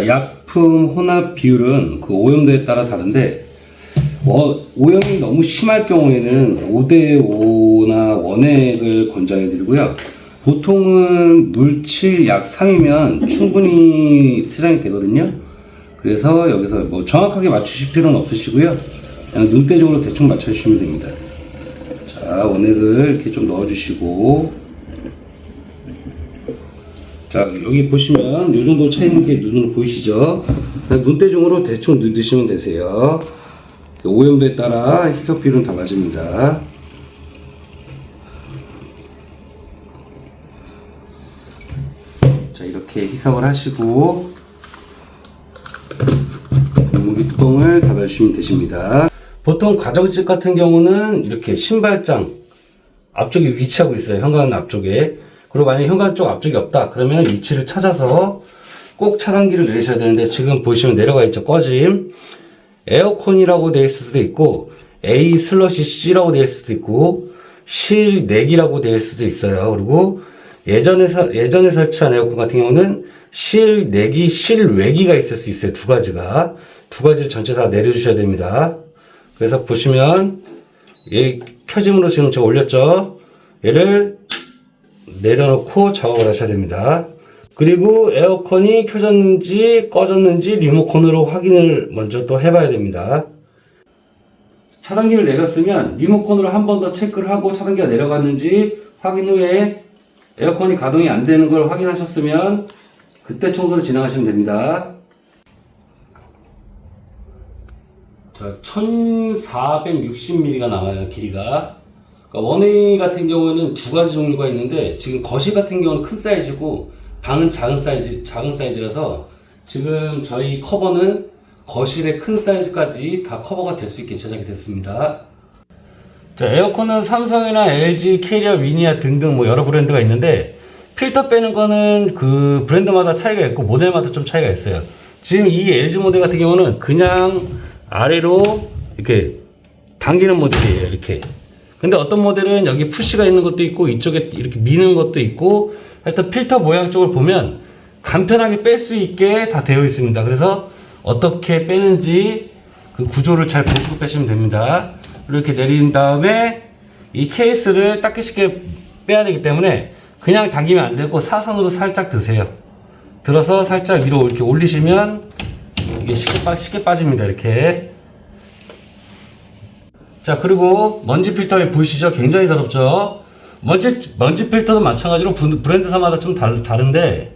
자, 약품 혼합 비율은 그 오염도에 따라 다른데, 오염이 너무 심할 경우에는 5대5나 원액을 권장해 드리고요. 보통은 물칠 약 3이면 충분히 세정이 되거든요. 그래서 여기서 뭐 정확하게 맞추실 필요는 없으시고요. 그냥 눈대중으로 대충 맞춰주시면 됩니다. 자, 원액을 이렇게 좀 넣어주시고, 자, 여기 보시면 이 정도 차 있는 게 눈으로 보이시죠? 그냥 눈대중으로 대충 넣으시면 되세요. 오염도에 따라 희석 비율은 달라집니다. 자, 이렇게 희석을 하시고 분무기 뚜껑을 닫아주시면 되십니다. 보통 가정집 같은 경우는 이렇게 신발장 앞쪽에 위치하고 있어요. 현관 앞쪽에. 그리고 만약에 현관 쪽 앞쪽이 없다 그러면 위치를 찾아서 꼭 차단기를 내리셔야 되는데, 지금 보시면 내려가 있죠. 꺼짐. 에어컨이라고 되어 있을 수도 있고 A/C라고 되어 있을 수도 있고 실내기라고 되어 있을 수도 있어요. 그리고 예전에 설치한 에어컨 같은 경우는 실내기, 실외기가 있을 수 있어요. 두 가지를 전체 다 내려주셔야 됩니다. 그래서 보시면 얘 켜짐으로 지금 제가 올렸죠. 얘를 내려놓고 작업을 하셔야 됩니다. 그리고 에어컨이 켜졌는지 꺼졌는지 리모컨으로 확인을 먼저 또 해봐야 됩니다. 차단기를 내렸으면 리모컨으로 한 번 더 체크를 하고 차단기가 내려갔는지 확인 후에 에어컨이 가동이 안 되는 걸 확인하셨으면 그때 청소를 진행하시면 됩니다. 자, 1460mm가 나와요, 길이가. 그러니까 원웨이 같은 경우에는 두 가지 종류가 있는데, 지금 거실 같은 경우는 큰 사이즈고 방은 작은 사이즈라서 지금 저희 커버는 거실의 큰 사이즈까지 다 커버가 될 수 있게 제작이 됐습니다. 자, 에어컨은 삼성이나 LG, 캐리어, 위니아 등등 뭐 여러 브랜드가 있는데, 필터 빼는 거는 그 브랜드마다 차이가 있고 모델마다 좀 차이가 있어요. 지금 이 LG 모델 같은 경우는 그냥 아래로 이렇게 당기는 모델이에요. 이렇게. 근데 어떤 모델은 여기 푸시가 있는 것도 있고 이쪽에 이렇게 미는 것도 있고, 하여튼 필터 모양 쪽을 보면 간편하게 뺄 수 있게 다 되어 있습니다. 그래서 어떻게 빼는지 그 구조를 잘 보시고 빼시면 됩니다. 이렇게 내린 다음에 이 케이스를 닦기 쉽게 빼야 되기 때문에 그냥 당기면 안 되고 사선으로 살짝 드세요. 들어서 살짝 위로 이렇게 올리시면 이게 쉽게 빠집니다. 이렇게. 자, 그리고 먼지 필터 보이시죠? 굉장히 더럽죠? 먼지 필터도 마찬가지로 브랜드사마다 좀 다른데,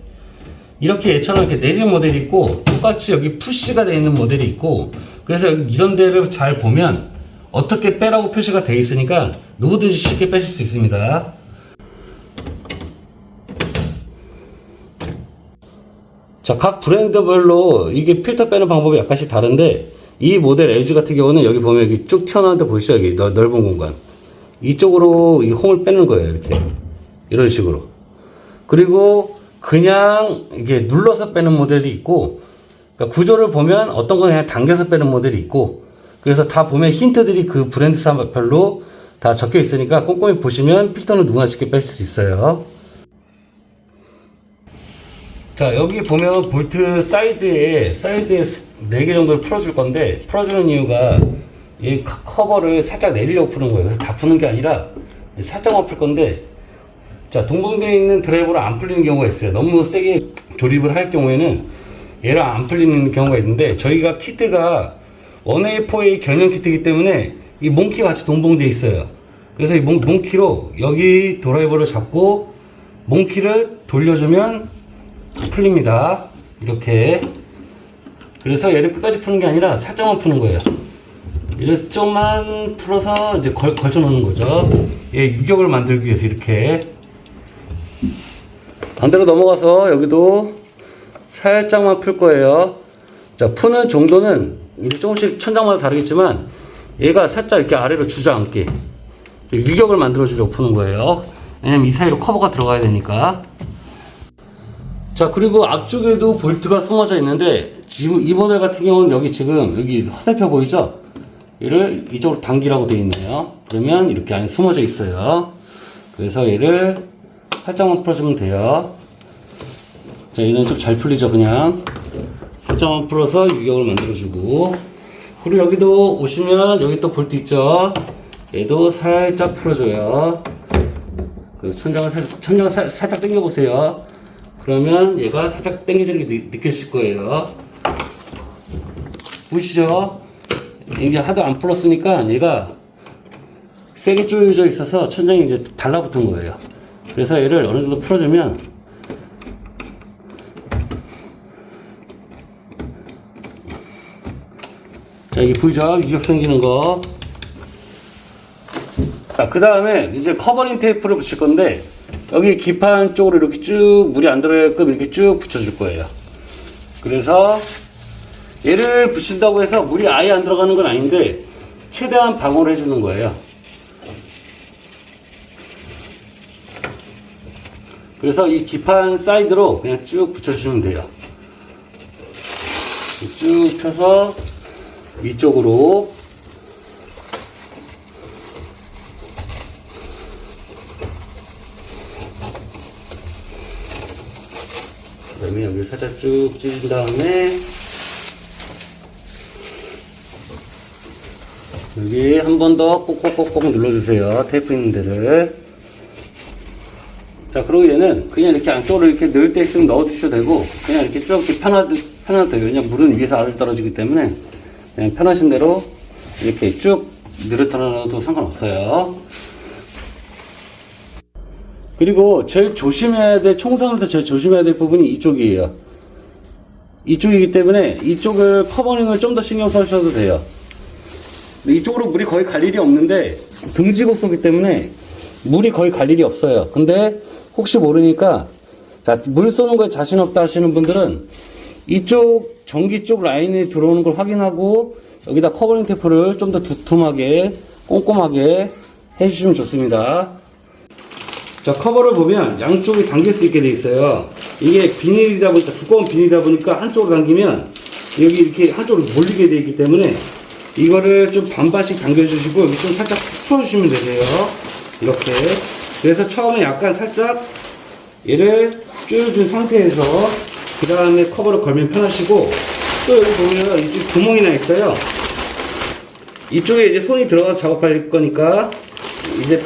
이렇게 얘처럼 이렇게 내리는 모델이 있고, 똑같이 여기 푸시가 되어 있는 모델이 있고, 그래서 이런 데를 잘 보면 어떻게 빼라고 표시가 되어 있으니까 누구든지 쉽게 빼실 수 있습니다. 자, 각 브랜드별로 이게 필터 빼는 방법이 약간씩 다른데, 이 모델 LG 같은 경우는 여기 보면 여기 쭉 튀어나온 데 보이시죠? 여기 넓은 공간. 이쪽으로 이 홈을 빼는 거예요. 이렇게. 이런 식으로. 그리고 그냥 이게 눌러서 빼는 모델이 있고, 그러니까 구조를 보면 어떤 건 그냥 당겨서 빼는 모델이 있고, 그래서 다 보면 힌트들이 그 브랜드사별로 다 적혀 있으니까 꼼꼼히 보시면 필터는 누구나 쉽게 뺄 수 있어요. 자, 여기 보면 볼트 사이드에 4개 정도를 풀어줄 건데, 풀어주는 이유가 이 커버를 살짝 내리려고 푸는 거예요. 그래서 다 푸는 게 아니라 살짝만 풀 건데, 자, 동봉되어 있는 드라이버로 안 풀리는 경우가 있어요. 너무 세게 조립을 할 경우에는 얘를 안 풀리는 경우가 있는데, 저희가 키트가 1A4A 경련 키트이기 때문에 이 몽키가 같이 동봉되어 있어요. 그래서 이 몽키로 여기 드라이버를 잡고 몽키를 돌려주면 풀립니다. 이렇게. 그래서 얘를 끝까지 푸는 게 아니라 살짝만 푸는 거예요. 이래서 좀만 풀어서 이제 걸쳐 놓는 거죠. 얘 유격을 만들기 위해서 이렇게. 반대로 넘어가서 여기도 살짝만 풀 거예요. 자, 푸는 정도는 이게 조금씩 천장마다 다르겠지만, 얘가 살짝 이렇게 아래로 주저앉게 유격을 만들어 주려고 푸는 거예요. 왜냐면 이 사이로 커버가 들어가야 되니까. 자, 그리고 앞쪽에도 볼트가 숨어져 있는데, 지금 이 모델 같은 경우는 여기 화살표 보이죠? 얘를 이쪽으로 당기라고 되어 있네요. 그러면 이렇게 안에 숨어져 있어요. 그래서 얘를 살짝만 풀어주면 돼요. 자, 얘는 좀 잘 풀리죠, 그냥. 살짝만 풀어서 유격을 만들어주고, 그리고 여기도 오시면 여기 또 볼트 있죠? 얘도 살짝 풀어줘요. 그 천장을 살짝 당겨보세요. 그러면 얘가 살짝 당겨지는 게 느껴질 거예요. 보이시죠? 이게 하도 안 풀었으니까 얘가 세게 조여져 있어서 천장이 이제 달라붙은 거예요. 그래서 얘를 어느 정도 풀어주면 자, 이게 보이죠? 유격 생기는 거. 자, 그 다음에 이제 커버링 테이프를 붙일 건데, 여기 기판 쪽으로 이렇게 쭉 물이 안 들어가게끔 이렇게 쭉 붙여줄 거예요. 그래서 얘를 붙인다고 해서 물이 아예 안 들어가는 건 아닌데, 최대한 방어를 해주는 거예요. 그래서 이 기판 사이드로 그냥 쭉 붙여주시면 돼요. 쭉 펴서 위쪽으로 그다음에 여기 살짝 쭉 찢은 다음에 여기 한 번 더 꼭꼭꼭꼭 눌러주세요. 테이프 있는 데를. 자, 그리고 얘는 그냥 이렇게 안쪽으로 이렇게 넣을 때 있으면 넣어주셔도 되고, 그냥 이렇게 쭉 이렇게 편하도 돼요. 왜냐면 물은 위에서 아래로 떨어지기 때문에 그냥 편하신 대로 이렇게 쭉 늘어뜨려도 상관없어요. 그리고 제일 조심해야 될, 총선에서 제일 조심해야 될 부분이 이쪽이에요. 이쪽이기 때문에 이쪽을 커버링을 좀 더 신경 써주셔도 돼요. 이쪽으로 물이 거의 갈 일이 없는데 등지고소기 때문에 물이 거의 갈 일이 없어요. 근데 혹시 모르니까, 자, 물 쏘는 거에 자신 없다 하시는 분들은 이쪽 전기 쪽 라인이 들어오는 걸 확인하고 여기다 커버링 테이프를 좀 더 두툼하게 꼼꼼하게 해주시면 좋습니다. 자, 커버를 보면 양쪽이 당길 수 있게 돼 있어요. 이게 비닐이다 보니까, 두꺼운 비닐이다 보니까 한쪽으로 당기면 여기 이렇게 한쪽으로 몰리게 돼 있기 때문에 이거를 좀 반반씩 당겨주시고 여기 좀 살짝 풀어주시면 되세요. 이렇게. 그래서 처음에 약간 살짝 얘를 조여준 상태에서 그 다음에 커버를 걸면 편하시고, 또 여기 보면 이쪽 구멍이 나 있어요. 이쪽에 이제 손이 들어가 작업할 거니까 이제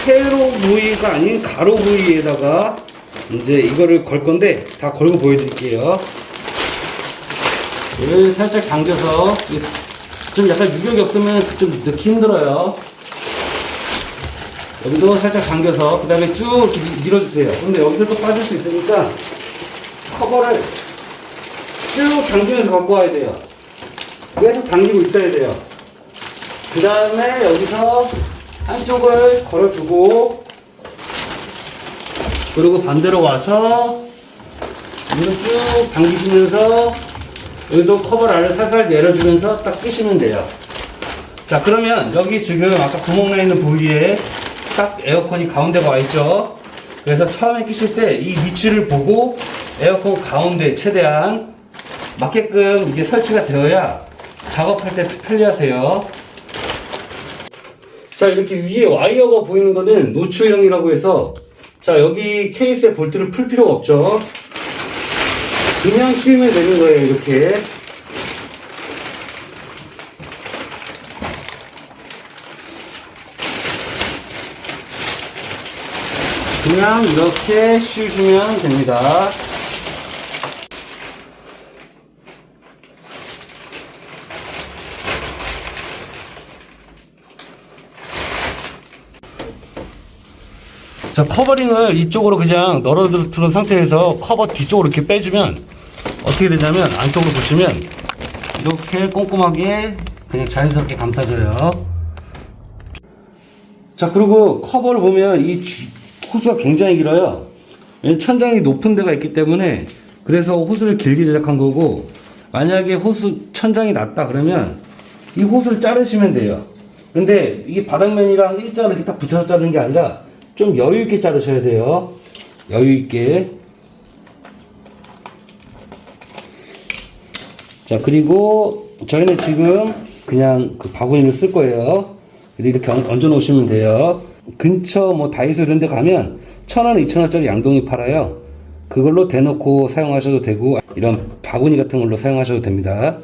세로 부위가 아닌 가로 부위에다가 이제 이거를 걸 건데 다 걸고 보여드릴게요. 얘를 살짝 당겨서, 좀 약간 유격이 없으면 좀 넣기 힘들어요. 여기도 살짝 당겨서 그 다음에 쭉 이렇게 밀어주세요. 근데 여기서 또 빠질 수 있으니까 커버를 쭉 당기면서 갖고 와야 돼요. 계속 당기고 있어야 돼요. 그 다음에 여기서 한쪽을 걸어주고, 그리고 반대로 와서 이걸 쭉 당기시면서 여기도 커버를 아래 살살 내려주면서 딱 끼시면 돼요. 자, 그러면 여기 지금 아까 구멍 나 있는 부위에 딱 에어컨이 가운데가 와 있죠. 그래서 처음에 끼실 때 이 위치를 보고 에어컨 가운데 최대한 맞게끔 이게 설치가 되어야 작업할 때 편리하세요. 자, 이렇게 위에 와이어가 보이는 거는 노출형이라고 해서, 자, 여기 케이스에 볼트를 풀 필요가 없죠. 그냥 씌우면 되는 거예요. 이렇게. 그냥 이렇게 씌우시면 됩니다. 자, 커버링을 이쪽으로 그냥 널어들은 상태에서 커버 뒤쪽으로 이렇게 빼주면 어떻게 되냐면, 안쪽으로 보시면 이렇게 꼼꼼하게 그냥 자연스럽게 감싸져요. 자, 그리고 커버를 보면 이 호수가 굉장히 길어요. 천장이 높은 데가 있기 때문에, 그래서 호수를 길게 제작한 거고, 만약에 호수 천장이 낮다 그러면 이 호수를 자르시면 돼요. 근데 이게 바닥면이랑 일자로 이렇게 딱 붙여서 자르는 게 아니라 좀 여유 있게 자르셔야 돼요. 여유 있게. 자, 그리고 저희는 지금 그냥 그 바구니를 쓸 거예요. 이렇게 얹어 놓으시면 돼요. 근처 뭐 다이소 이런 데 가면 1,000원, 2,000원짜리 양동이 팔아요. 그걸로 대놓고 사용하셔도 되고 이런 바구니 같은 걸로 사용하셔도 됩니다.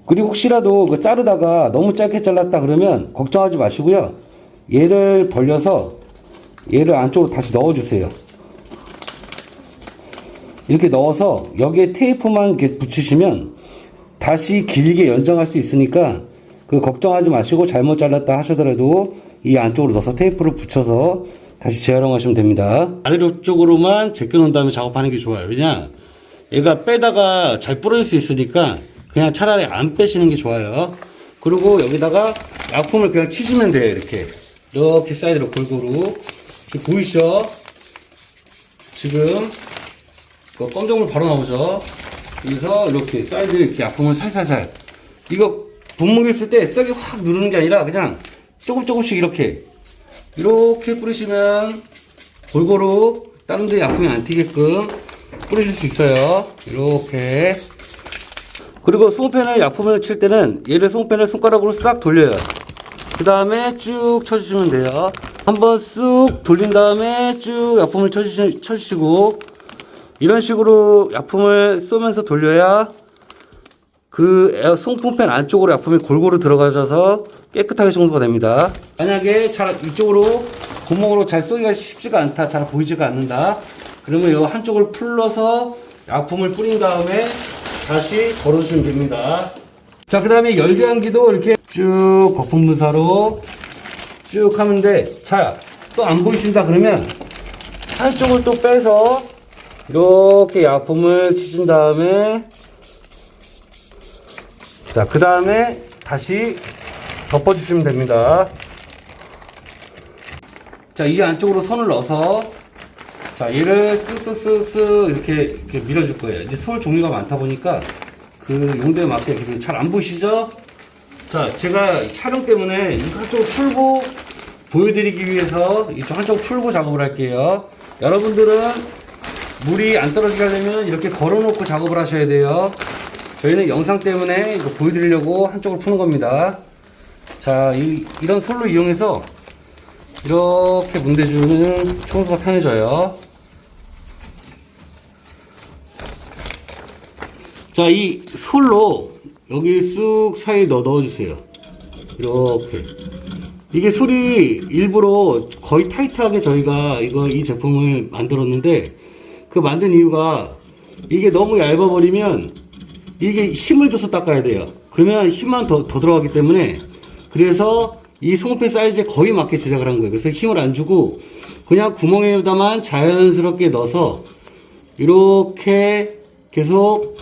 그리고 혹시라도 그 자르다가 너무 짧게 잘랐다 그러면 걱정하지 마시고요. 얘를 벌려서 얘를 안쪽으로 다시 넣어주세요. 이렇게 넣어서 여기에 테이프만 이렇게 붙이시면 다시 길게 연장할 수 있으니까 그 걱정하지 마시고 잘못 잘랐다 하시더라도 이 안쪽으로 넣어서 테이프를 붙여서 다시 재활용하시면 됩니다. 아래쪽으로만 제껴놓은 다음에 작업하는 게 좋아요. 왜냐 얘가 빼다가 잘 부러질 수 있으니까 그냥 차라리 안 빼시는 게 좋아요. 그리고 여기다가 약품을 그냥 치시면 돼요. 이렇게 사이드로 골고루. 지금 보이시죠? 지금 그 검정물 바로 나오죠? 그래서 이렇게 사이드 이렇게 약품을 살살살. 이거 분무기 쓸 때 세게 확 누르는 게 아니라 그냥 조금씩 이렇게 뿌리시면 골고루 다른 데 약품이 안 튀게끔 뿌리실 수 있어요. 이렇게. 그리고 송펜에 약품을 칠 때는 얘를 송펜을 손가락으로 싹 돌려요. 그 다음에 쭉 쳐주시면 돼요. 한번 쑥 돌린 다음에 쭉 약품을 쳐주시고 이런 식으로 약품을 쏘면서 돌려야 그 송펜 안쪽으로 약품이 골고루 들어가셔서 깨끗하게 청소가 됩니다. 만약에 잘 이쪽으로 구멍으로 잘 쏘기가 쉽지가 않다, 잘 보이지가 않는다, 그러면 이 한쪽을 풀러서 약품을 뿌린 다음에 다시 걸어주시면 됩니다. 자, 그 다음에 열배한기도 이렇게 쭉 거품 분사로 쭉 하면 돼. 자, 또 안 보이신다 그러면 한쪽을 또 빼서 이렇게 약품을 치신 다음에 자, 그 다음에 다시 덮어주시면 됩니다. 자, 이 안쪽으로 손을 넣어서 자, 얘를 쓱쓱쓱쓱 이렇게 밀어줄 거예요. 이제 솔 종류가 많다 보니까 그 용도에 맞게 잘 안 보이시죠? 자, 제가 촬영 때문에 이거 한쪽을 풀고 보여드리기 위해서 이쪽 한쪽 풀고 작업을 할게요. 여러분들은 물이 안 떨어지게 하려면 이렇게 걸어놓고 작업을 하셔야 돼요. 저희는 영상 때문에 이거 보여드리려고 한쪽을 푸는 겁니다. 자, 이런 솔로 이용해서 이렇게 문대주는 청소가 편해져요. 자, 이 솔로 여기 쑥 사이에 넣어주세요. 이렇게. 이게 솔이 일부러 거의 타이트하게 저희가 이 제품을 만들었는데 그 만든 이유가 이게 너무 얇아버리면 이게 힘을 줘서 닦아야 돼요. 그러면 힘만 더 들어가기 때문에 그래서 이 송펜 사이즈에 거의 맞게 제작을 한 거예요. 그래서 힘을 안 주고 그냥 구멍에다만 자연스럽게 넣어서 이렇게 계속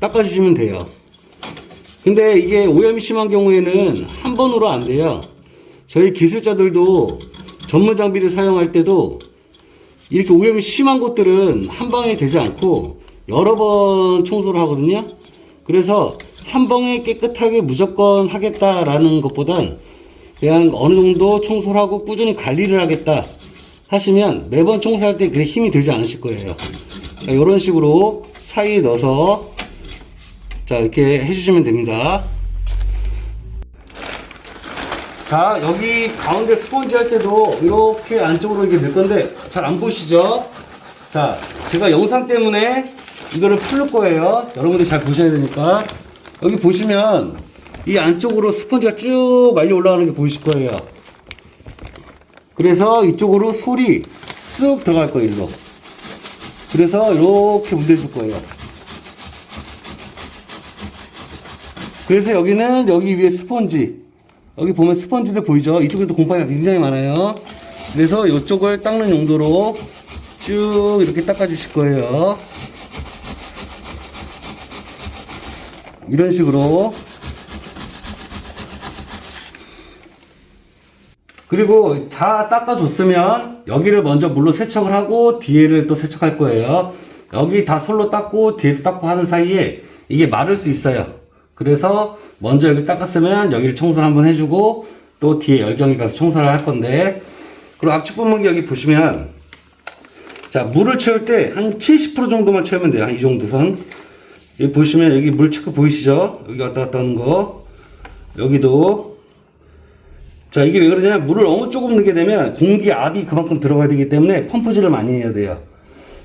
닦아주시면 돼요. 근데 이게 오염이 심한 경우에는 한 번으로 안 돼요. 저희 기술자들도 전문 장비를 사용할 때도 이렇게 오염이 심한 곳들은 한 방에 되지 않고 여러 번 청소를 하거든요. 그래서 한 방에 깨끗하게 무조건 하겠다라는 것보단 그냥 어느 정도 청소를 하고 꾸준히 관리를 하겠다 하시면 매번 청소할 때 그렇게 힘이 들지 않으실 거예요. 자, 이런 식으로 사이에 넣어서 자, 이렇게 해주시면 됩니다. 자, 여기 가운데 스펀지 할 때도 이렇게 안쪽으로 이렇게 넣을 건데 잘 안 보이시죠? 자, 제가 영상 때문에 이거를 풀을 거예요. 여러분들이 잘 보셔야 되니까. 여기 보시면 이 안쪽으로 스펀지가 쭉 말려 올라가는 게 보이실 거예요. 그래서 이쪽으로 솔이 쑥 들어갈 거예요, 일로. 그래서 이렇게 문대줄 거예요. 그래서 여기는 여기 위에 스펀지, 여기 보면 스펀지들 보이죠? 이쪽에도 곰팡이가 굉장히 많아요. 그래서 이쪽을 닦는 용도로 쭉 이렇게 닦아 주실 거예요. 이런 식으로. 그리고 다 닦아줬으면 여기를 먼저 물로 세척을 하고 뒤에를 또 세척할 거예요. 여기 다 솔로 닦고 뒤에도 닦고 하는 사이에 이게 마를 수 있어요. 그래서 먼저 여기 닦았으면 여기를 청소를 한번 해주고 또 뒤에 열경이 가서 청소를 할 건데, 그리고 압축 분무기 여기 보시면 자, 물을 채울 때 한 70% 정도만 채우면 돼요. 한 이 정도 선. 여기 보시면 여기 물 체크 보이시죠? 여기 왔다 갔다 하는 거. 여기도. 자, 이게 왜 그러냐면 물을 너무 조금 넣게 되면 공기 압이 그만큼 들어가야 되기 때문에 펌프질을 많이 해야 돼요.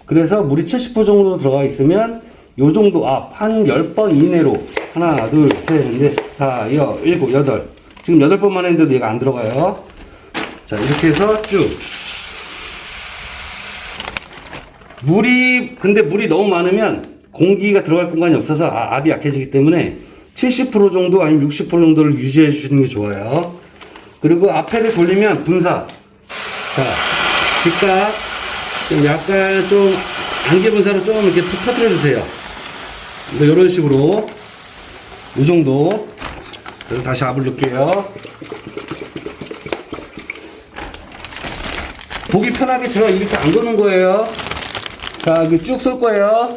그래서 물이 70% 정도 들어가 있으면 요 정도 앞 한 10번 이내로 하나 둘셋넷 다 여 일곱 여덟 지금 8번만 했는데도 얘가 안 들어가요. 자 이렇게 해서 쭉 근데 물이 너무 많으면 공기가 들어갈 공간이 없어서 압이 약해지기 때문에 70% 정도 아니면 60% 정도를 유지해 주시는 게 좋아요. 그리고 앞에를 돌리면 분사. 자, 직각. 좀 약간 좀 안개 분사로 좀 이렇게 터뜨려 주세요. 이런 식으로. 이 정도. 그리고 다시 압을 넣을게요. 보기 편하게 제가 이렇게 안 도는 거예요. 자, 이렇게 쭉 쏠 거예요.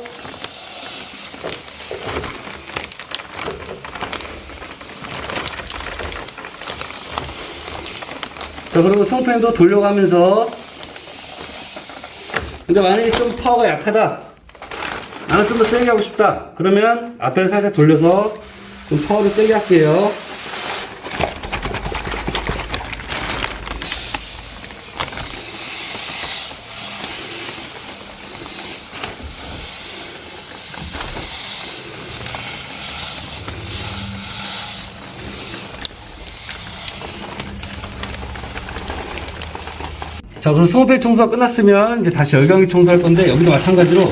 자, 그리고 송팬도 돌려가면서. 근데 만약에 좀 파워가 약하다. 나는 좀 더 세게 하고 싶다. 그러면 앞에를 살짝 돌려서 좀 파워를 세게 할게요. 자, 그럼 송패 청소가 끝났으면 이제 다시 열경기 청소할 건데 여기도 마찬가지로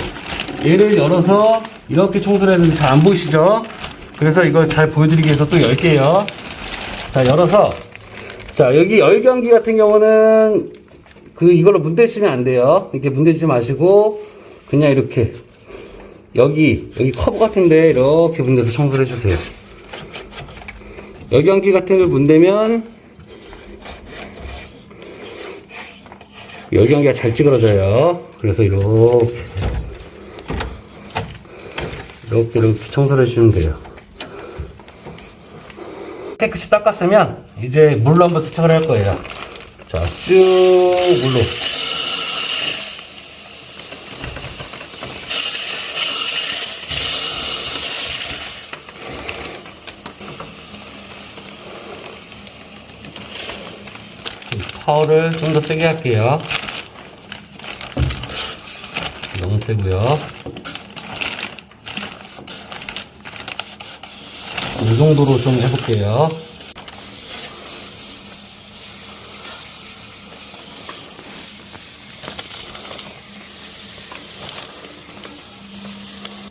얘를 열어서 이렇게 청소를 해야 되는데 잘 안 보이시죠? 그래서 이걸 잘 보여드리기 위해서 또 열게요. 자, 열어서 자, 여기 열경기 같은 경우는 이걸로 문대시면 안 돼요. 이렇게 문대시지 마시고 그냥 이렇게 여기 커브 같은데 이렇게 문대서 청소를 해주세요. 열경기 같은 걸 문대면 열경기가 잘 찌그러져요. 그래서 이렇게 청소를 해주시면 돼요. 깨끗이 닦았으면 이제 물로 한번 세척을 할 거예요. 자, 쭉 물로. 파워를 좀 더 세게 할게요. 너무 세고요. 이 정도로 좀 해볼게요.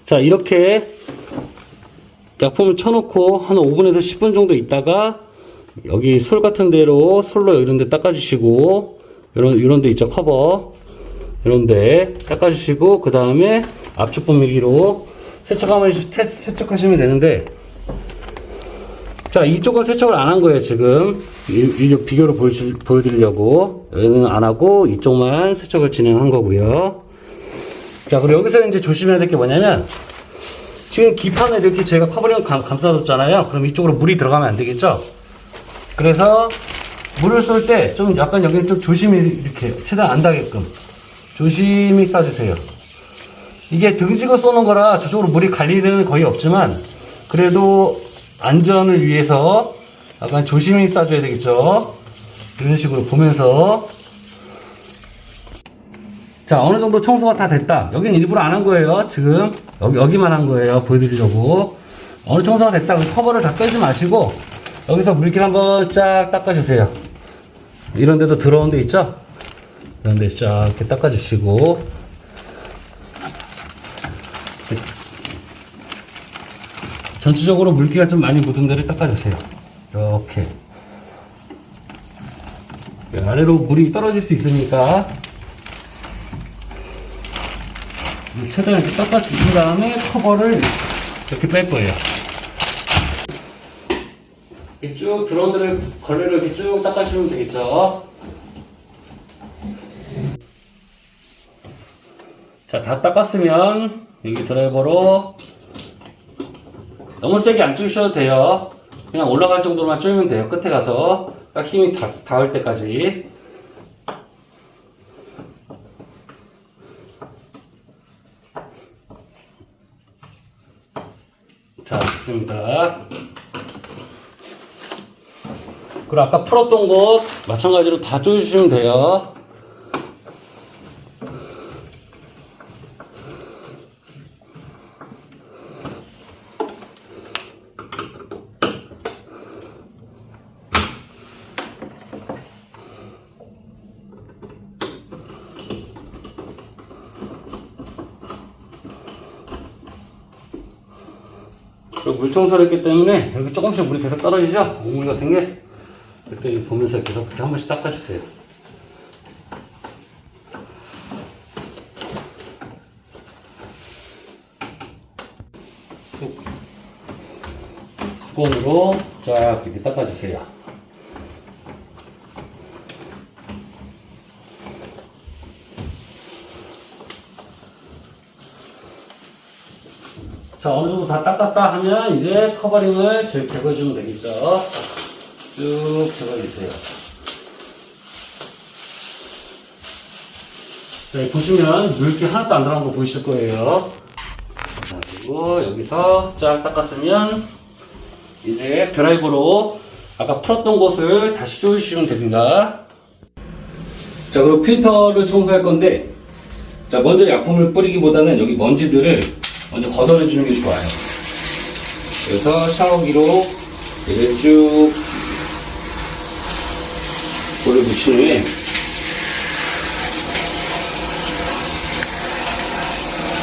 자, 이렇게 약품을 쳐놓고 한 5분에서 10분 정도 있다가 여기 솔 같은 데로 솔로 이런 데 닦아주시고 이런 데 있죠, 커버 이런 데 닦아주시고 그 다음에 압축 분무기로 세척하시면 되는데, 자, 이쪽은 세척을 안 한 거예요. 지금 이 비교를 보여드리려고 여기는 안 하고 이쪽만 세척을 진행한 거고요. 자, 그리고 여기서 이제 조심해야 될 게 뭐냐면 지금 기판을 이렇게 제가 커버링 감싸줬잖아요. 그럼 이쪽으로 물이 들어가면 안 되겠죠. 그래서 물을 쏠 때 좀 약간 여기는 좀 조심히 이렇게 최대한 안 닿게끔 조심히 쏴주세요. 이게 등지고 쏘는 거라 저쪽으로 물이 갈 일은 거의 없지만 그래도 안전을 위해서 약간 조심히 쏴줘야 되겠죠. 이런 식으로 보면서. 자, 어느 정도 청소가 다 됐다. 여긴 일부러 안 한 거예요. 지금 여기만 한 거예요. 보여드리려고. 어느 청소가 됐다. 커버를 다 빼지 마시고 여기서 물길 한번 쫙 닦아주세요. 이런 데도 들어온 데 있죠? 이런 데 쫙 이렇게 닦아주시고. 전체적으로 물기가 좀 많이 묻은 데를 닦아주세요. 이렇게. 아래로 물이 떨어질 수 있으니까. 최대한 이렇게 닦아주신 다음에 커버를 이렇게 뺄 거예요. 이렇게 쭉 들어온 데를 걸레로 이렇게 쭉 닦아주시면 되겠죠. 자, 다 닦았으면 여기 드라이버로 너무 세게 안 쪼셔도 돼요. 그냥 올라갈 정도로만 쪼이면 돼요. 끝에 가서 딱 힘이 닿을 때까지. 자, 됐습니다. 그리고 아까 풀었던 곳 마찬가지로 다 쪼여주시면 돼요. 그리고 물 청소를 했기 때문에 여기 조금씩 물이 계속 떨어지죠? 오물 같은 게. 이렇게 보면서 계속 이렇게 한 번씩 닦아주세요. 수건으로 쫙 이렇게 닦아주세요. 자, 어느 정도 다 닦았다 하면 이제 커버링을 제거해주면 되겠죠. 쭉 제거해주세요. 자, 여기 보시면 물기 하나도 안 들어간 거 보이실 거예요. 자, 그리고 여기서 쫙 닦았으면 이제 드라이버로 아까 풀었던 곳을 다시 조여주시면 됩니다. 자, 그리고 필터를 청소할 건데, 자, 먼저 약품을 뿌리기보다는 여기 먼지들을 먼저 걷어내주는 게 좋아요. 그래서 샤워기로 얘를 쭉 물을 묻힌 후에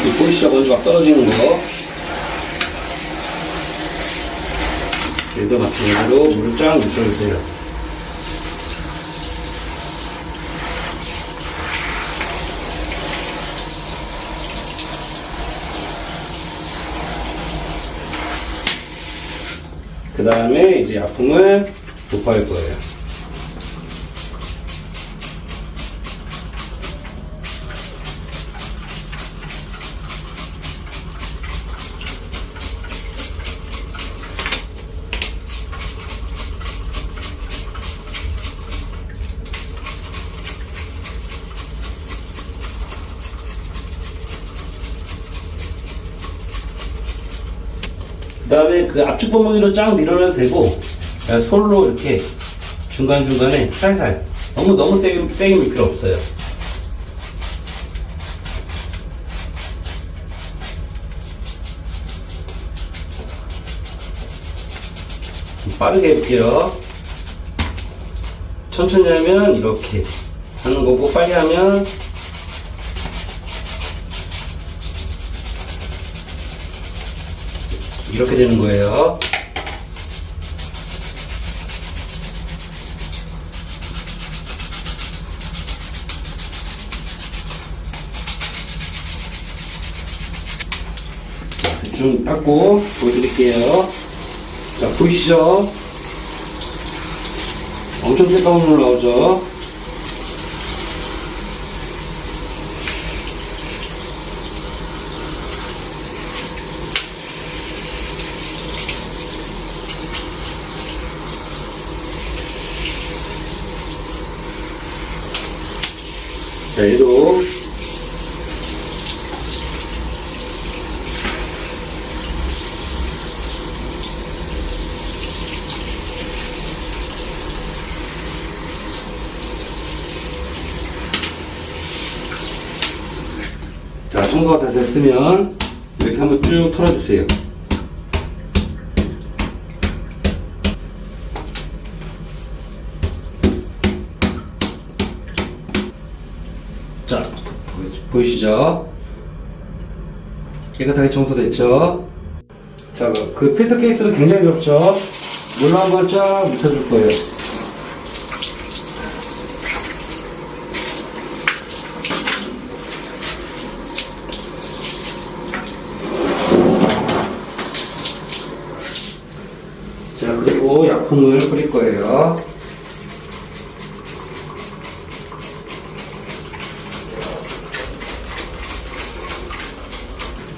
이 보이시죠? 먼지 막 떨어지는 거. 얘도 마찬가지로 물을 쫙 묻혀주세요. 그 다음에 이제 약품을 도포할 거예요. 그 다음에 그 앞쪽 pomo기로 쫙 밀어내도 되고, 솔로 이렇게 중간중간에 살살, 너무 세게 밀 필요 없어요. 빠르게 해볼게요. 천천히 하면 이렇게 하는 거고, 빨리 하면 이렇게 되는 거예요. 좀 닦고 보여드릴게요. 자, 보이시죠? 엄청 새까만 물 나오죠? 자, 얘도 자, 청소가 다 됐으면 이렇게 한번 쭉 털어주세요. 자, 보이시죠? 깨끗하게 청소됐죠? 자, 그 필터 케이스도 굉장히 넓죠? 물로 한번 쫙 묻혀줄 거예요. 자, 그리고 약품을 뿌릴 거예요.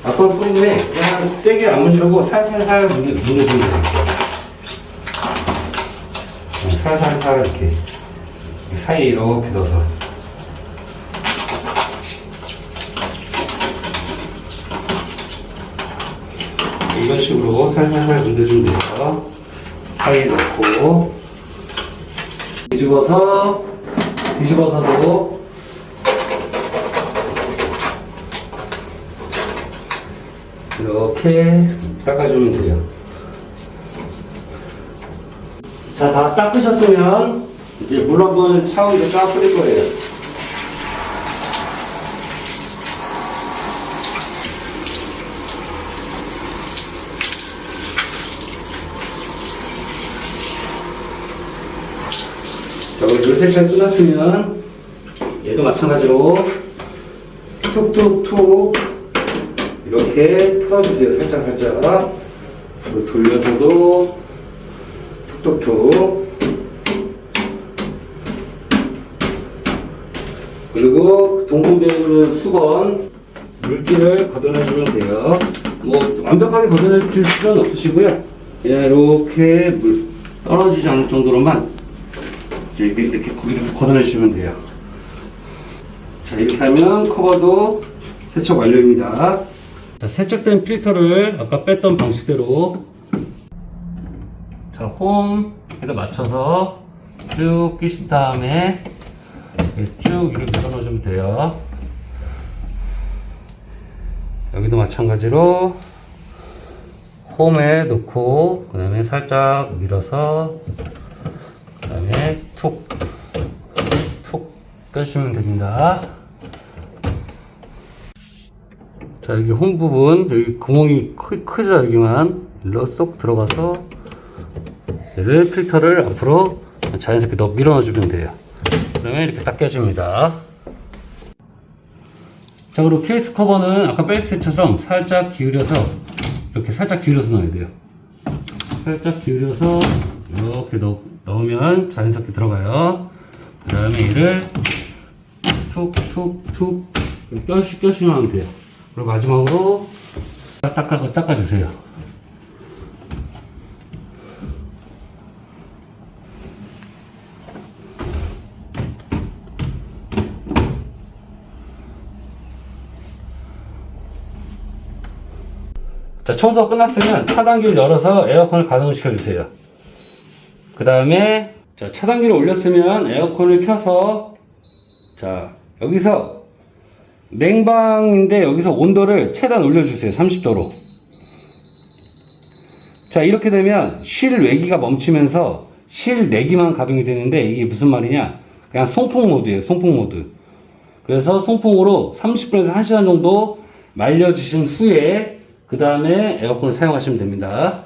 약품 뿌린 후에 그냥 세게 안 문지르고 살살 문해주면 돼요. 살살 이렇게 사이에 이렇게 넣어서. 이런 식으로 살살 문해주면 돼요. 사이에 넣고 뒤집어서도 이렇게 닦아주면 돼요. 자, 다 닦으셨으면 이제 물 한번 샤워기에 쫙 뿌릴 거예요. 자, 그리고 물 세차가 끝났으면 얘도 마찬가지로 툭툭툭 이렇게 풀어주세요. 살짝살짝. 그리고 돌려서도 툭툭툭. 그리고 동봉되어 있는 수건 물기를 걷어내주면 돼요. 뭐 완벽하게 걷어낼 필요는 없으시고요. 그냥 이렇게 물 떨어지지 않을 정도로만 이렇게 고기를 걷어내주시면 돼요. 자, 이렇게 하면 커버도 세척 완료입니다. 자, 세척된 필터를 아까 뺐던 방식대로 자, 홈에다 맞춰서 쭉 끼신 다음에 쭉 이렇게 걸어놓으시면 돼요. 여기도 마찬가지로 홈에 놓고 그 다음에 살짝 밀어서 그 다음에 툭 껴주시면 됩니다. 자, 여기 홈 부분 여기 구멍이 크죠. 여기만 일로 쏙 들어가서 얘를 필터를 앞으로 자연스럽게 밀어 넣어주면 돼요. 그러면 이렇게 딱 껴집니다. 자, 그리고 케이스 커버는 아까 뺄 때처럼 살짝 기울여서 이렇게 살짝 기울여서 넣어야 돼요. 살짝 기울여서 이렇게 넣으면 자연스럽게 들어가요. 그 다음에 얘를 툭툭툭 껴주시면 하면 돼요. 그리고 마지막으로 닦아주세요. 자, 청소가 끝났으면 차단기를 열어서 에어컨을 가동을 시켜주세요. 그 다음에 자, 차단기를 올렸으면 에어컨을 켜서 자, 여기서 냉방인데 여기서 온도를 최대한 올려주세요. 30도로. 자, 이렇게 되면 실외기가 멈추면서 실내기만 가동이 되는데 이게 무슨 말이냐? 그냥 송풍 모드예요. 송풍 모드. 그래서 송풍으로 30분에서 1시간 정도 말려주신 후에 그 다음에 에어컨을 사용하시면 됩니다.